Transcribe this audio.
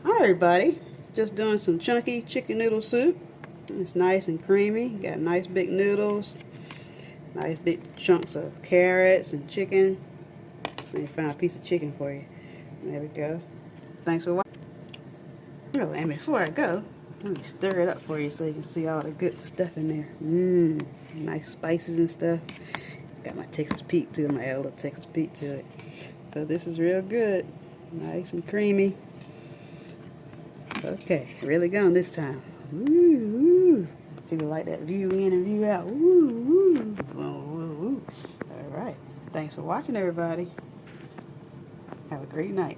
Hi everybody, just doing some chunky chicken noodle soup. It's nice and creamy. Got nice big noodles, nice big chunks of carrots and chicken. Let me find a piece of chicken for you. There we go. Thanks for watching. Oh, and before I go, let me stir it up for you so you can see all the good stuff in there. Nice spices and stuff. Got my Texas Pete too. I'm gonna add a little Texas Pete to it. So this is real good. Nice and creamy. Okay, really going this time. Ooh, people like that view in and view out. Ooh, ooh, ooh, ooh. All right. Thanks for watching, everybody. Have a great night.